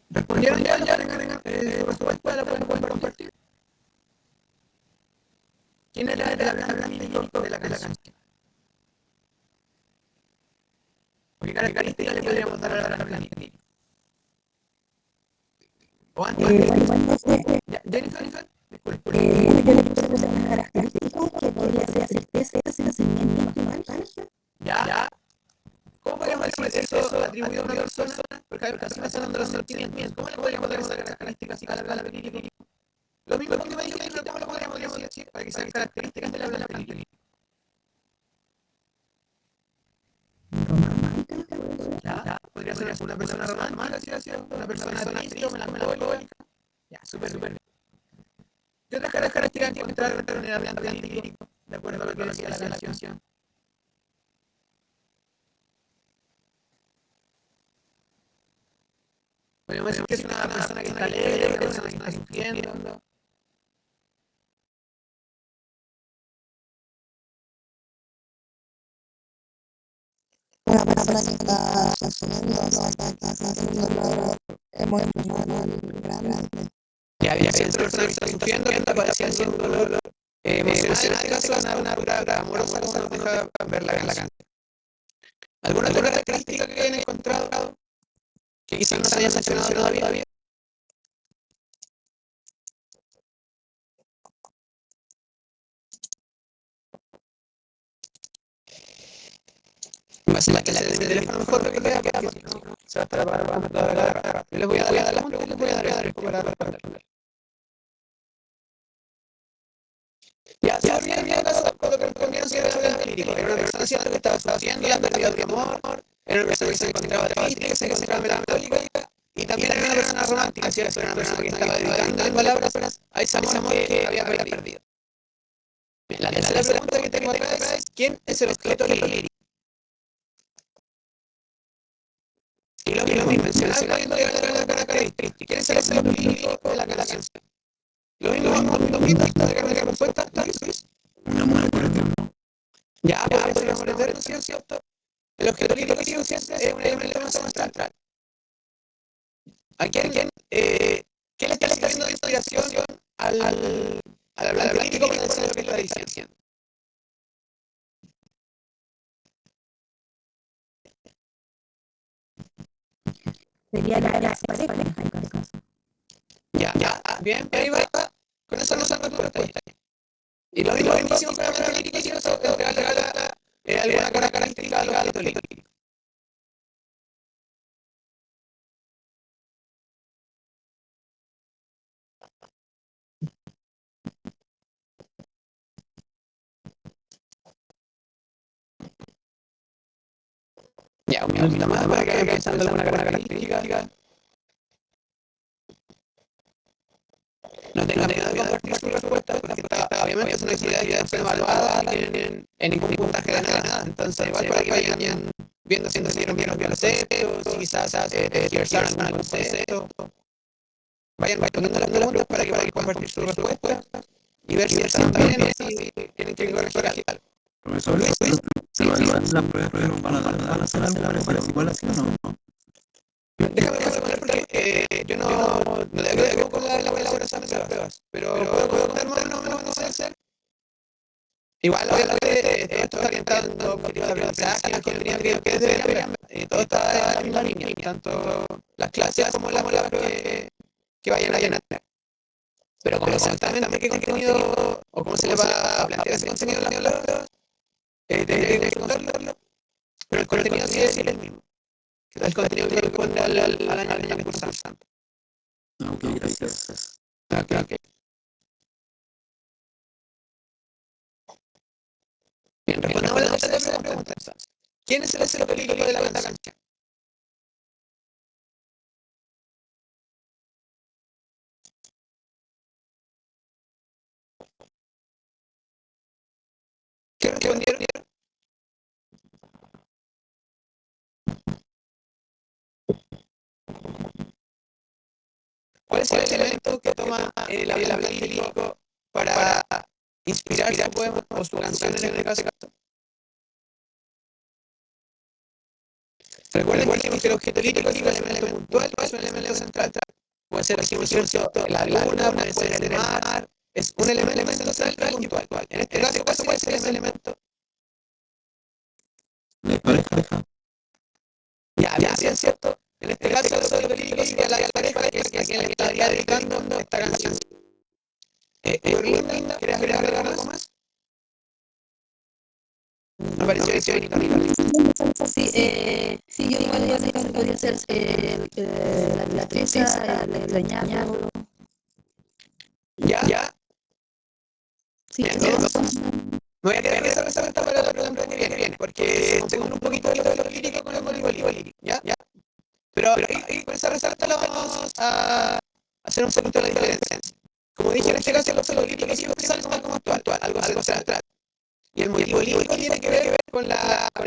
Speaker 2: ¿Respondieron ya? Su respuesta la pueden compartir. ¿Quién era el hablante de la canción? ¿Qué características le podríamos dar al hablante? ¿O antes? Jennifer, disculpe.
Speaker 6: Yo le puse una característica que podría ser tristeza, sentimiento, nostalgia.
Speaker 2: Ya. ¿Cómo podríamos decir eso atribuido a una persona? Porque hay personas pasando los sentimientos. ¿Cómo le podríamos dar esa característica así a la película? Lo mismo que me dijiste, ¿cómo lo podríamos decir para que sean características de la película? Ya, podría ser una persona romántica, una persona triste o melancólica. Ya, súper bien. ¿Qué otras características encontrar en el hablante lírico? De acuerdo a lo que decía la canción. Podríamos decir que es una persona que está alegre, una persona que está sufriendo.
Speaker 8: Una persona que está sufriendo, que está haciendo un dolor emocional grande.
Speaker 2: Ya, si esa persona que está sufriendo, que está padeciendo un dolor emocional, en este caso, una ruptura amorosa, como nos deja verla en la canción. ¿Alguna otra característica que hayan encontrado que quizás no se hayan mencionado todavía? Va a ser la que el teléfono mejor lo que vea, porque se va a estar para la computadora. Les voy a dar las preguntas y les voy a dar tiempo para responder. Ya, bien, con lo que respondieron. considera el lírico? Era una persona cierta que estaba sufriendo la pérdida de amor, era una persona que se encontraba triste, que se encontraba melancólica, y también era una persona romántica, ¿cierto? Era una persona que estaba dedicando en palabras a ese amor que había perdido. La tercera pregunta que tengo acá es: ¿quién es el objeto lírico? Y lo mismo, mencionar la característica. ¿Quién es el objeto lírico de la canción? Lo mismo, de la respuesta, Luis.
Speaker 3: Un amor eterno.
Speaker 2: Ya, pues el amor eterno, ¿sí es cierto? El objeto lírico, sí o sí, es un elemento central. ¿A quién le está dando inspiración al hablar lírico para decir lo que está diciendo?
Speaker 6: Sería la pareja.
Speaker 2: Ya, bien, ahí va. Con eso no son respuestas. Y lo mismo hicimos con la palabra lírica, y si no se regala alguna característica al objeto lírico. Ya, un minutito más para que vayan pensando alguna característica. No tengan miedo de compartir su respuesta, porque obviamente es una actividad que no fue evaluada en ningún puntaje de nada. Entonces, igual para que vayan viendo si entendieron bien los conceptos, si quizás tergiversaron algún concepto. Vayan respondiendo las preguntas para que vayan compartir su respuesta y ver si están bien o si tienen que corregir algo.
Speaker 3: Profesor, ¿se evalúan las pruebas, pero van a hacer algo parecido igual así o no?
Speaker 2: Déjame responder porque yo no debo con la elaboración de las pruebas, pero puedo contar más o menos cómo se hace. Igual, obviamente, todo esto está orientado en objetivos de aprendizaje, los contenidos que deberían ver, todo está en la misma línea, tanto las clases como las pruebas que vayan a llenar. Pero como exactamente qué contenido o cómo se le va a plantear ese contenido en las pruebas, tendría que contarlo, pero el contenido sí es el mismo. El contenido que corresponde al año que están cursando.
Speaker 3: Ok, gracias.
Speaker 2: Ok. Bien, respondamos a la tercera pregunta. ¿Quién es el objeto lírico de la canción? ¿Qué respondieron? ¿Cuál es el elemento que toma el habla lírico para inspirar su poema o su canción en este caso? Recuerden que el objeto lírico es un elemento puntual, es un elemento central. Puede ser, por ejemplo, la luna, puede ser el mar, es un elemento central y puntual. En este caso, ¿cuál puede ser ese elemento?
Speaker 3: La pareja.
Speaker 2: Ya, sí es cierto. En este caso, el objeto lírico sería la pareja, que es a quien le estaría dedicando esta canción. Linda, ¿quieres agregar algo más? Me pareció bonito.
Speaker 5: Sí, yo igual podría ser la tristeza, el extrañarlo.
Speaker 2: Ya.
Speaker 5: Sí,
Speaker 2: Bien, me voy a quedar en esa respuesta para la pregunta que viene, porque se une un poquito de lo lírico con el lírico, ¿ya? Pero ahí con esa respuesta la vamos a hacer un poquito la diferencia. Como dije, en este caso, lo lírico siempre es algo más como actual, algo central. Y el motivo lírico tiene que ver con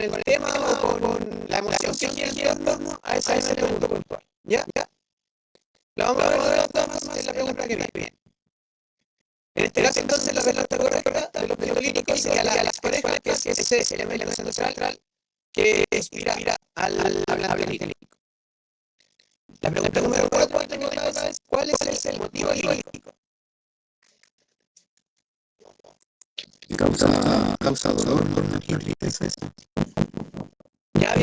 Speaker 2: el tema o con la emoción que gira en torno a ese elemento puntual. ¿Ya? La vamos a ver de otra forma en la pregunta que viene. En este caso, entonces, la respuesta correcta de los lírico sería la pareja, que es ese elemento central que inspira al hablar lírico. La pregunta número 4 que tengo acá es: ¿cuál es el motivo lírico?
Speaker 3: Causa dolor, tristeza.
Speaker 2: Ya,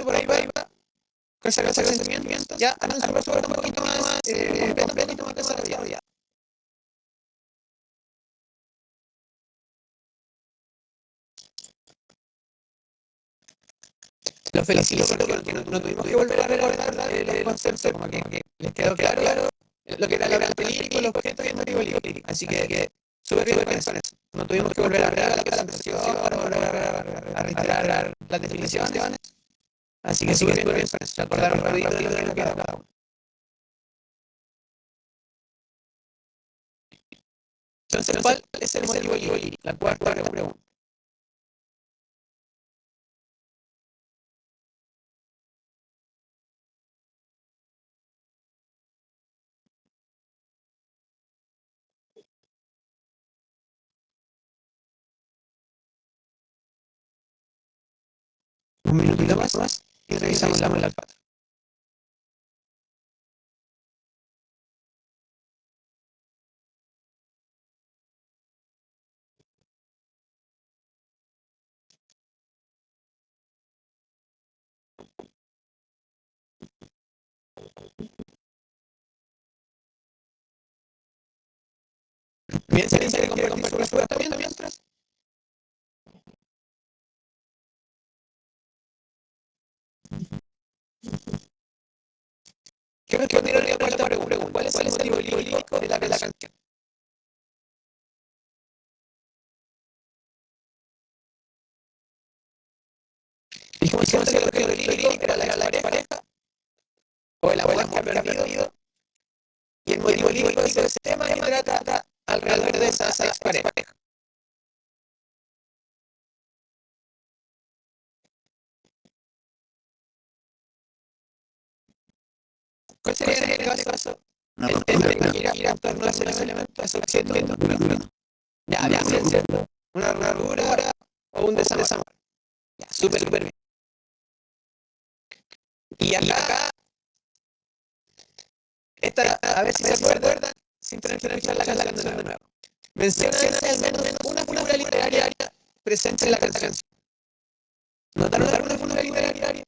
Speaker 2: por ahí va. Con esa clase de sentimientos, ya, hagan su respuesta un poquito más, un poquito más desarrollado. Lo felicito porque no tuvimos que volver a recordar el concepto, como que les quedó claro lo que era el lírico, los objetos y el motivo lírico. Así que súper bien con eso. no tuvimos que volver a arreglar la presentación, a retirar las definiciones. Así que súper bien, se acordaron rapidito de lo que era cada uno. Entonces, ¿cuál es el motivo lírico? La cuarta pregunta. Un minutito más y revisamos la 4. Bien, si quiere compartir su respuesta mientras. ¿Qué respondieron a la cuarta pregunta? ¿Cuál es el motivo lírico de la canción? Dijimos que el motivo lírico era la pareja o el amor que ha perdido. Y el motivo lírico es ese tema que trata alrededor de esa pareja. ¿Cuál sería en este caso el tema que gira en torno a ese elemento, a ese objeto? Ya, ¿cierto? Una ruptura o un desamor. Ya, súper bien. Y acá, a ver si se acuerdan, sin tener que escuchar la canción de nuevo. Menciona al menos una figura literaria presente en la canción. ¿Notaron alguna figura literaria?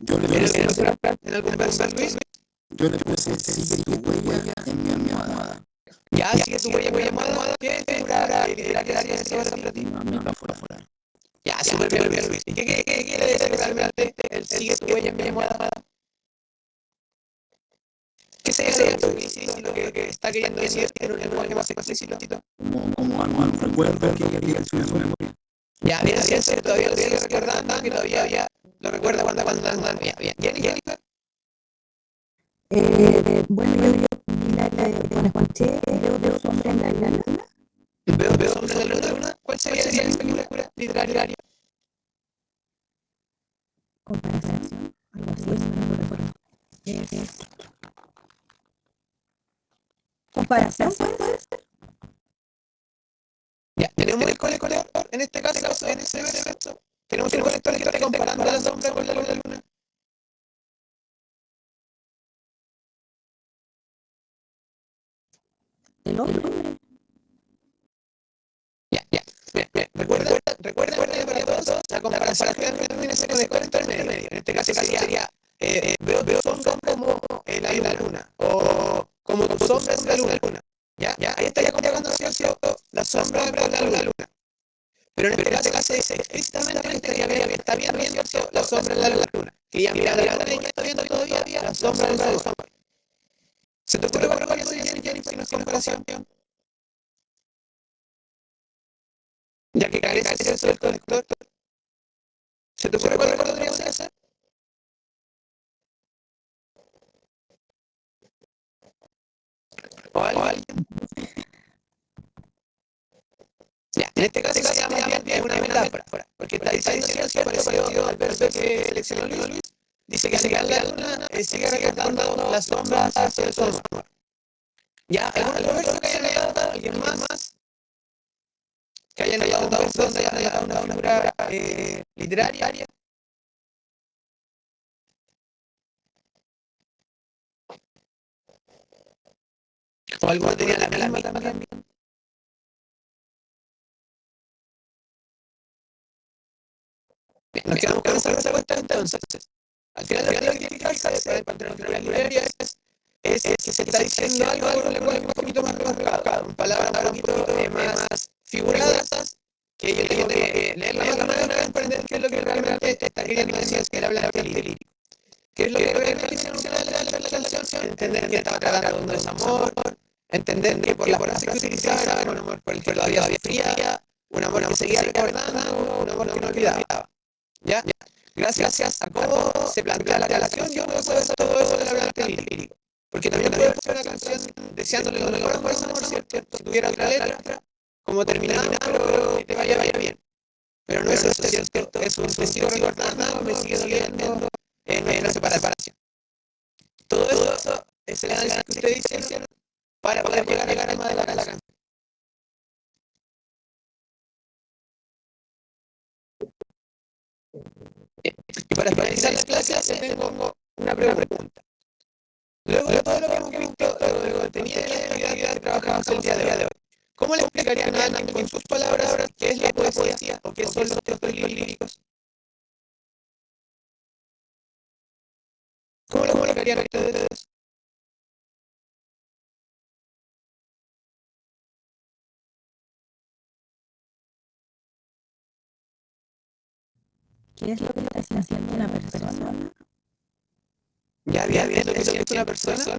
Speaker 3: Yo le
Speaker 2: ¿En algún verso, Luis?
Speaker 3: puse sigue tu huella en mi almohada.
Speaker 2: Ya, sigue tu huella en mi almohada. ¿Qué figura literaria es esa para ti?
Speaker 3: No, fuera.
Speaker 2: Ya, súper bien, Luis. ¿Y qué quiere decir realmente el sigue tu huella en mi almohada? ¿Qué sería lo que está queriendo decir en un lenguaje más explícito?
Speaker 3: Como algún recuerdo que quería su memoria.
Speaker 2: Ya, bien, cierto, todavía lo sigue recordando, que todavía lo recuerda cuando andan bien. Jennifer.
Speaker 6: Bueno, yo cuando escuché veo sombra en la luna.
Speaker 2: Veo sombra en la luna. ¿Cuál sería esa figura literaria?
Speaker 6: Comparación, algo así, no recuerdo. Comparación, puede ser.
Speaker 2: Ya, tenemos el conector, en este caso, en ese verso. Tenemos el conector que está comparando la sombra con la luna.
Speaker 6: El hombre.
Speaker 2: Ya. Recuerda para todos la comparación que tiene ese conector intermedio. En este caso sería veo sombra como en la luna o como tu sombra en la luna. Ya, ahí estaría comparando la sombra con la luna. Pero en este caso dice explícitamente está viendo la sombra en la luna. Que ya mira, está viendo todavía la sombra en la luna. ¿Se te ocurre cuál sería Jennifer en comparación? Ya que carece del conector, ¿se te ocurre cuál podría ser? ¿O alguien? Ya, en este caso se llama bien una metáfora, porque está diciendo cierto parecido al verso que seleccionó Luis. Dice que se queda en la luna y sigue recordando las sombras hacia su amor. Ya, ¿algún otro verso que haya notado? ¿Alguien más? Que haya notado un verso donde haya notado una figura literaria. O alguno tenía la misma también. Bien, nos quedamos con esa respuesta entonces. Al final lo que hay que fijarse para encontrar una figura literaria es que se está diciendo algo con un lenguaje un poquito más rebuscado, con palabras un poquito más figuradas, que yo tengo que leerla más para entender qué es lo que realmente está queriendo decir que era hablar de lírico. ¿Qué es lo que realmente hicieron la canción? Entender que estaba tratando de un desamor, entender que por la frase que utilizaba era un amor por el que todavía sufría, un amor que seguía recordando, un amor que no olvidaba. ¿Ya? Gracias a cómo se plantea la relación, yo puedo saber todo eso del hablante lírico. Porque también puedo poner una canción deseándole lo mejor a ese amor, ¿cierto? Si tuviera otra letra, como terminada, pero que te vaya bien. Pero no es eso, ¿cierto? Es un me sigo recordando, me sigue doliendo en la separación. Todo eso es el análisis que ustedes hicieron para poder llegar al tema de la canción. Y para finalizar la clase, tengo una pregunta. Luego de todo lo que hemos visto, luego del contenido de la actividad que trabajamos el día de hoy, ¿cómo le explicarían a alguien con sus palabras qué es la poesía o qué son los textos líricos? ¿Cómo lo explicarían a ustedes?
Speaker 6: ¿Qué es lo que está haciendo una persona?
Speaker 2: Ya bien, lo que siente una persona,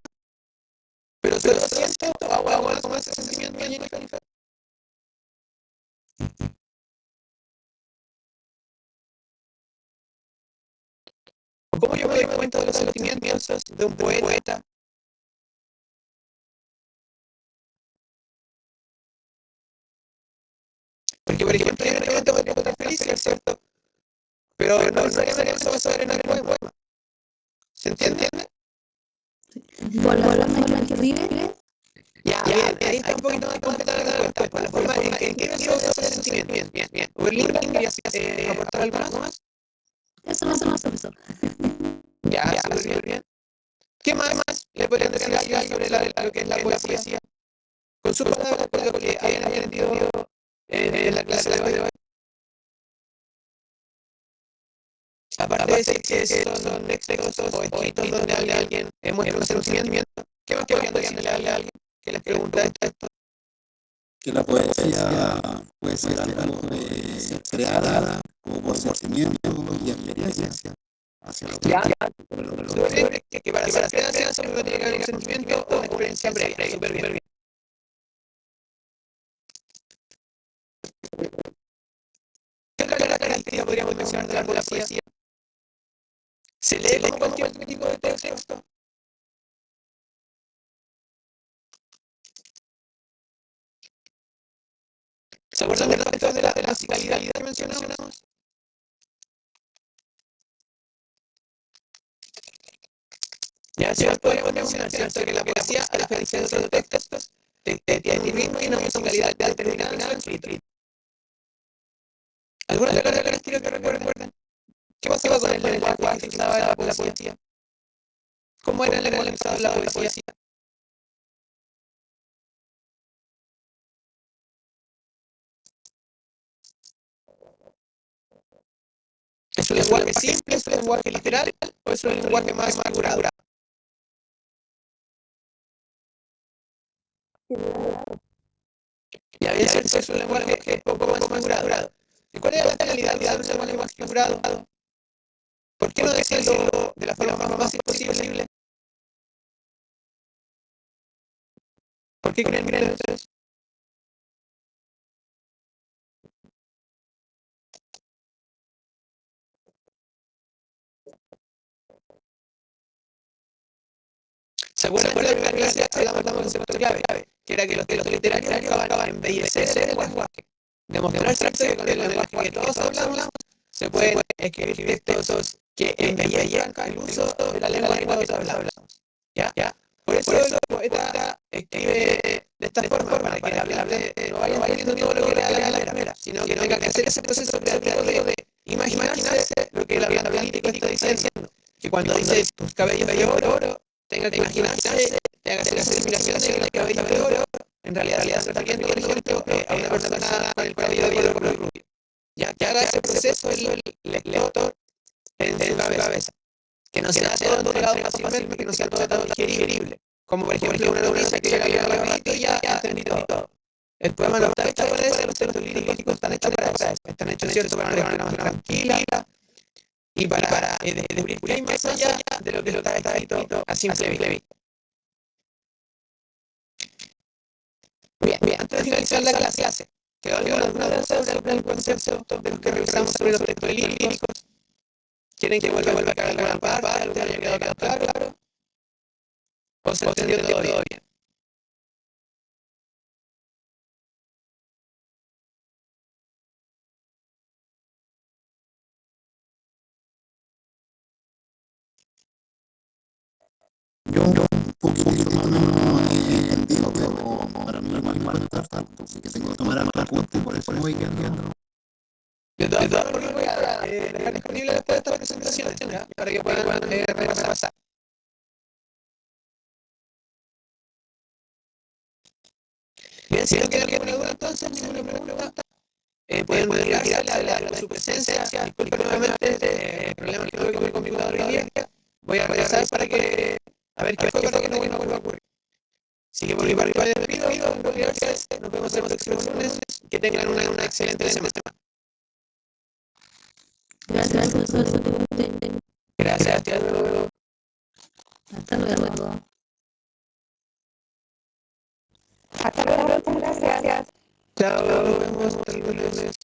Speaker 2: pero solo siento o hago algo más ese sentimiento, Jennifer. ¿Cómo yo me doy cuenta de los sentimientos de un poeta? Porque, por ejemplo, yo en este momento me encuentro feliz, ¿cierto? Pero no necesariamente eso va a saber en el poema. ¿Se entiende?
Speaker 5: Por la forma en que escribe,
Speaker 2: Ya, bien, ahí está un poquito más completada la respuesta. Por la forma en que veo esos sentimientos. Bien. Berlinda, ¿querías aportar algo más?
Speaker 5: eso no se eso.
Speaker 2: Ya, súper bien. ¿Qué más le podrían decir a alguien sobre lo que es la poesía? Con sus palabras, con lo que hayan aprendido en la clase de hoy. Aparte de decir que son textos o escritos donde alguien muestra un sentimiento, ¿qué más podrían decirle a alguien que les pregunta esto?
Speaker 3: Que la poesía puede ser algo de ser creada por sentimiento y experiencia hacia lo que
Speaker 2: Que para ser creación siempre tiene que haber un sentimiento o una experiencia previa. Súper bien. ¿Qué otra característica podríamos mencionar de la poesía? ¿Se lee como cualquier otro tipo de texto? ¿Se acuerdan de los textos de la musicalidad que mencionamos? Ya, si podemos mencionar, ¿cierto? Que la poesía, a diferencia de otros textos, tiene un ritmo y una musicalidad determinada en su escrito. ¿Alguna otra característica que recuerden? ¿Qué pasaba con el lenguaje que usaba la poesía? ¿Cómo era el lenguaje usado en la poesía? ¿Es un lenguaje simple, es un lenguaje literal o es un lenguaje más figurado? Ya bien, cierto, es un lenguaje que es un poco más figurado. ¿Y cuál es la finalidad de usar un lenguaje más figurado? ¿Por qué no decirlo de la forma más fácil posible? ¿Por qué creen ustedes? ¿Se acuerdan de la primera clase? Hablamos de un concepto clave, que era que los textos literarios buscaban embellecer el lenguaje, demostrar que con el lenguaje que todos hablamos se pueden escribir textos que embellezcan el uso de la lengua que todos hablamos. ¿Ya? Por eso el poeta escribe de esta forma, para que el hablante no vaya entendiendo todo lo que le da la primera, sino que tenga que hacer ese proceso creativo de imaginarse lo que el hablante lírico está diciendo. Que cuando dice tus cabellos de oro, tenga que imaginarse, tenga que hacer esa aspiración de que el cabello de oro, en realidad se está refiriendo, por ejemplo, a una persona con el cabello de oro rubio. Ya que haga ese proceso el lector en su cabeza. Que no sea todo pegado fácilmente, que no sea todo digerible. Como por ejemplo una noticia que llega rapidito y ya entendí todo. El poema no está hecho para eso, los textos líricos están hechos para eso. Están hechos, ¿cierto?, para una lectura más tranquila y para descubrir que hay más allá de lo que está escrito a simple vista. Bien, antes de finalizar la clase, ¿quedó alguna duda sobre el concepto de los que revisamos sobre los textos líricos? ¿Quieren que vuelva a aclarar alguna parte? ¿Algo que haya quedado claro? ¿O se entendió todo bien?
Speaker 3: Yo un poquito más o menos he entendido, pero para mí igual me falta tanto, así que tengo que tomar apuntes, por eso voy quedando.
Speaker 2: De todas formas, voy a dejar disponible después de esta presentación, ¿ya? Para que puedan repasar. Bien, si no queda alguna duda, entonces, ninguna pregunta, pueden retirarse la su presencia. Disculpen nuevamente, problemas que tuve con mi computador hoy día. Voy a regresar para que, a ver qué fue para que no vuelva a ocurrir. Así que por mi parte, me despido, gracias, nos vemos en el próximo lunes, que tengan una excelente semana.
Speaker 5: Gracias, profesor.
Speaker 2: Gracias, hasta luego.
Speaker 5: Hasta luego.
Speaker 6: Hasta luego, muchas gracias.
Speaker 2: Chao, nos vemos hasta el lunes.